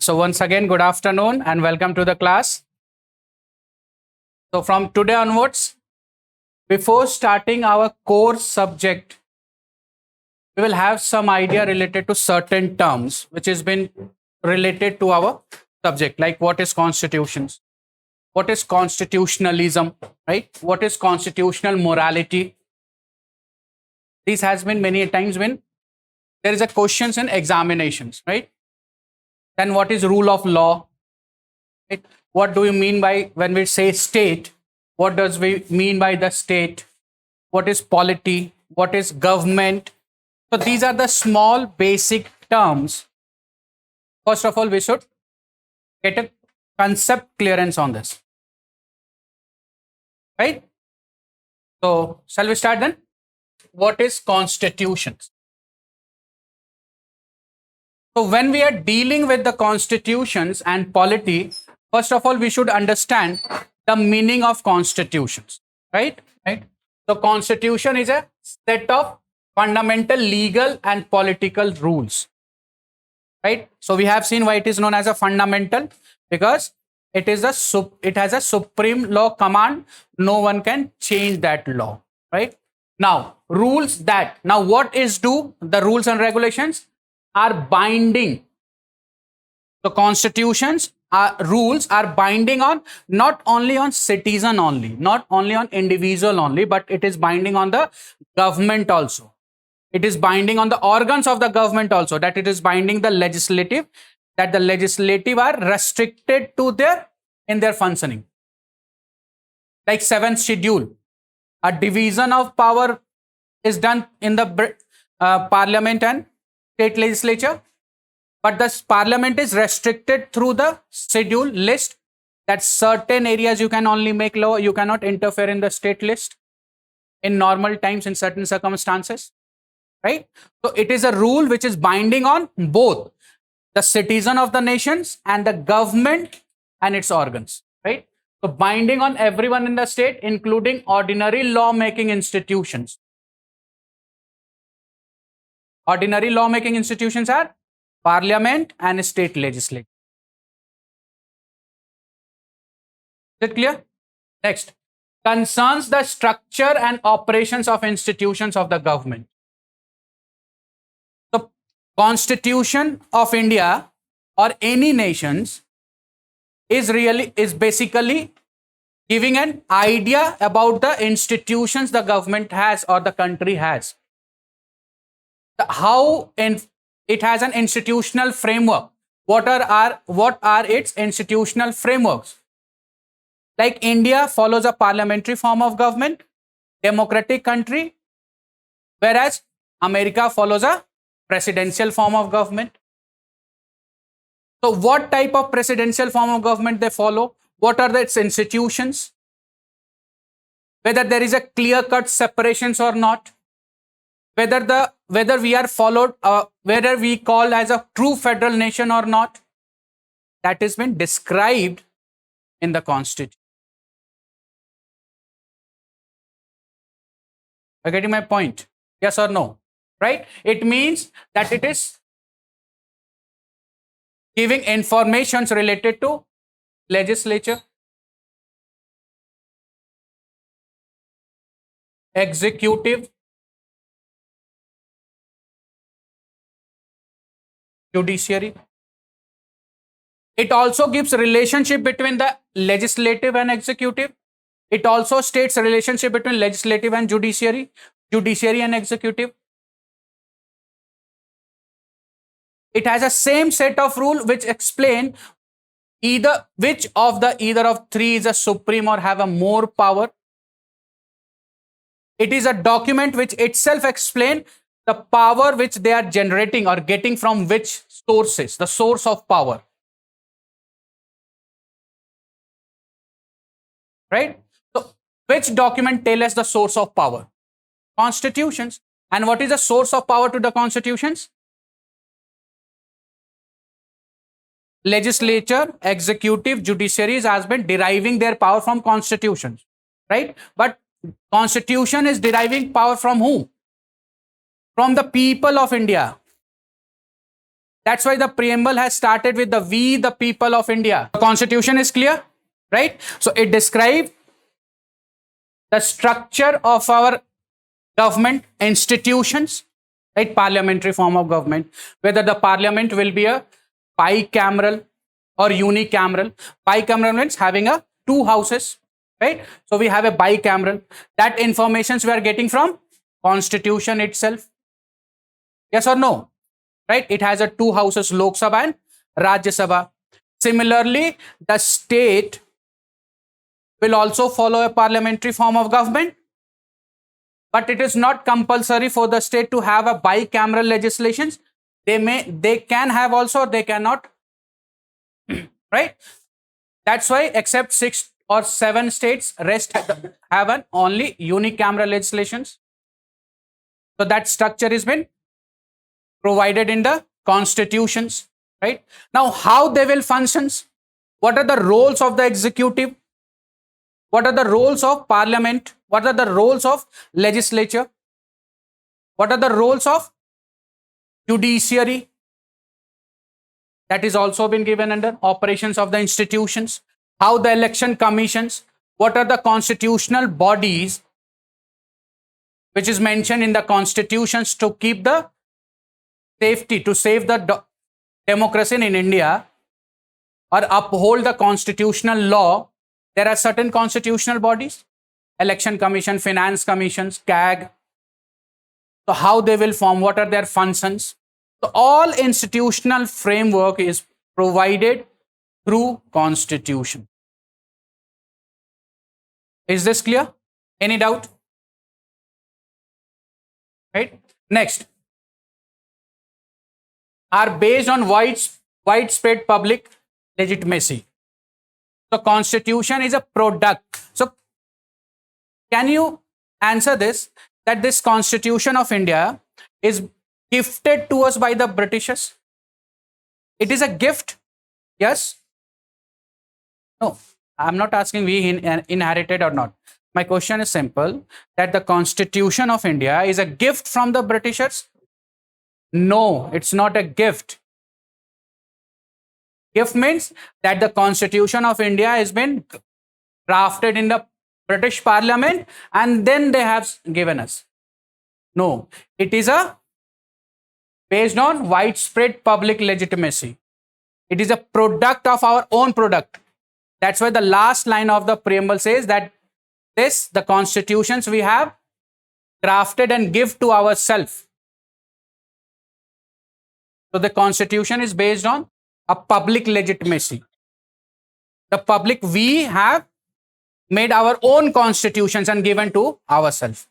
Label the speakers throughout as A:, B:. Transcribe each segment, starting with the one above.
A: So once again, good afternoon and welcome to the class. So from today onwards, before starting our core subject, we will have some idea related to certain terms which has been related to our subject, like what is constitutions, what is constitutionalism, right? What is constitutional morality? This has been many times when there is a questions in examinations, right? Then what is rule of law? Right? What do you mean by when we say state? What does we mean by the state? What is polity? What is government? So these are the small basic terms. First of all, we should get a concept clearance on this. Right? So shall we start then? What is constitutions? So when we are dealing with the constitutions and polity, first of all, we should understand the meaning of constitutions, right? So constitution is a set of fundamental legal and political rules, right? So we have seen why it is known as a fundamental, because it has a supreme law command. No one can change that law, right? Now what is the rules and regulations are binding. So constitutions rules are binding on not only on citizen only, not only on individual only, but it is binding on the government also. It is binding on the organs of the government also, that it is binding the legislative, that the legislative are restricted to in their functioning. Like 7th schedule, a division of power is done in the parliament and state legislature, but the parliament is restricted through the schedule list, that certain areas you can only make law, you cannot interfere in the state list in normal times, in certain circumstances, right? So it is a rule which is binding on both the citizen of the nations and the government and its organs, right? So binding on everyone in the state, including ordinary lawmaking institutions. Ordinary lawmaking institutions are parliament and state legislature. Is it clear? Next, concerns the structure and operations of institutions of the government. The Constitution of India or any nations is basically giving an idea about the institutions the government has or the country has. It has an institutional framework. What are its institutional frameworks? Like India follows a parliamentary form of government, democratic country, whereas America follows a presidential form of government. So what type of presidential form of government they follow? What are its institutions? Whether there is a clear-cut separations or not? Whether we are followed, whether we call as a true federal nation or not, that has been described in the Constitution. Are you getting my point? Yes or no? Right? It means that it is giving informations related to legislature, executive, judiciary. It also gives relationship between the legislative and executive. It also states relationship between legislative and judiciary, judiciary and executive. It has a same set of rule which explain either of three is a supreme or have a more power. It is a document which itself explain the power which they are generating or getting from which sources, the source of power. Right? So, which document tell us the source of power? Constitutions. And what is the source of power to the constitutions? Legislature, executive, judiciaries has been deriving their power from constitutions. Right? But Constitution is deriving power from who? From the people of India. That's why the preamble has started with the we, the people of India. The constitution is clear, right? So it describes the structure of our government institutions, right? Parliamentary form of government, whether the parliament will be a bicameral or unicameral. Bicameral means having a two houses, right? So we have a bicameral. That information we are getting from constitution itself. Yes or no? Right? It has a two houses, Lok Sabha and Rajya Sabha. Similarly, the state will also follow a parliamentary form of government, but it is not compulsory for the state to have a bicameral legislations. They can have also, they cannot, right? That's why except 6 or 7 states, rest have an only unicameral legislations. So that structure has been provided in the constitutions, right? Now, how they will functions? What are the roles of the executive? What are the roles of parliament? What are the roles of legislature? What are the roles of judiciary? That is also been given under operations of the institutions. How the election commissions? What are the constitutional bodies which is mentioned in the constitutions to keep the safety, to save the democracy in India or uphold the constitutional law? There are certain constitutional bodies, election commission, finance commissions, CAG. So how they will form, what are their functions? So all institutional framework is provided through constitution. Is this clear? Any doubt? Right? Next, are based on widespread public legitimacy. So constitution is a product. So can you answer this, that this constitution of India is gifted to us by the Britishers? It is a gift? Yes? No, I'm not asking we inherited or not. My question is simple, that the constitution of India is a gift from the Britishers? No, it's not a gift. Gift means that the constitution of India has been drafted in the British Parliament and then they have given us. No, it is a based on widespread public legitimacy. It is a product of our own product. That's why the last line of the preamble says that the constitutions we have drafted and give to ourselves. So the constitution is based on a public legitimacy. The public, we have made our own constitutions and given to ourselves.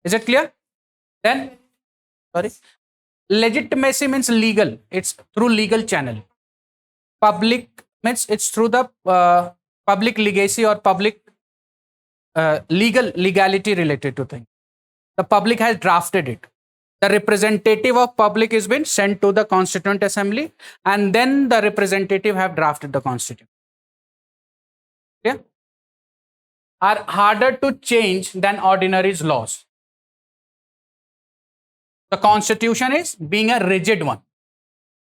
A: Is it clear? Then, sorry, legitimacy means legal. It's through legal channel. Public means it's through the public legacy or public legality related to things. The public has drafted it. The representative of public has been sent to the Constituent Assembly and then the representative have drafted the constitution. Yeah? Are harder to change than ordinary laws. The constitution is being a rigid one.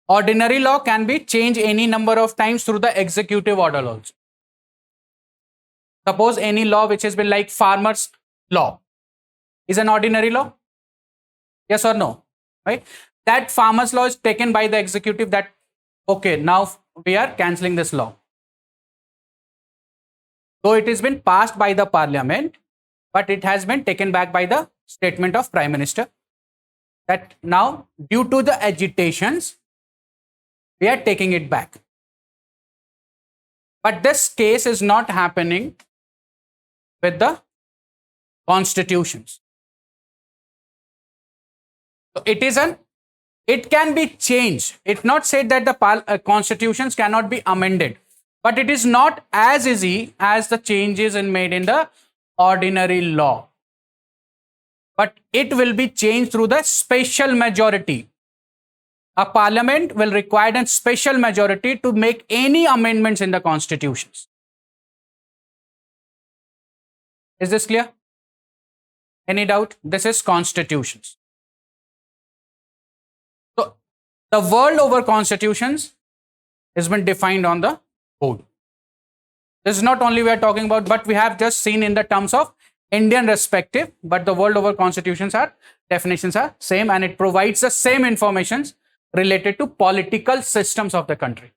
A: Ordinary law can be changed any number of times through the executive order also. Suppose any law which has been like farmers law is an ordinary law. Yes or no? Right? That farmers law is taken by the executive that, okay, now we are cancelling this law. So it has been passed by the parliament, but it has been taken back by the statement of Prime Minister that now due to the agitations, we are taking it back. But this case is not happening with the constitutions. So it can be changed. It's not said that the constitutions cannot be amended, but it is not as easy as the changes made in the ordinary law. But it will be changed through the special majority. A parliament will require a special majority to make any amendments in the constitutions. Is this clear? Any doubt? This is constitutions. So The world over constitutions has been defined on the board. This is not only we are talking about, but we have just seen in the terms of Indian respective, but the world over constitutions are definitions are same, and it provides the same informations related to political systems of the country.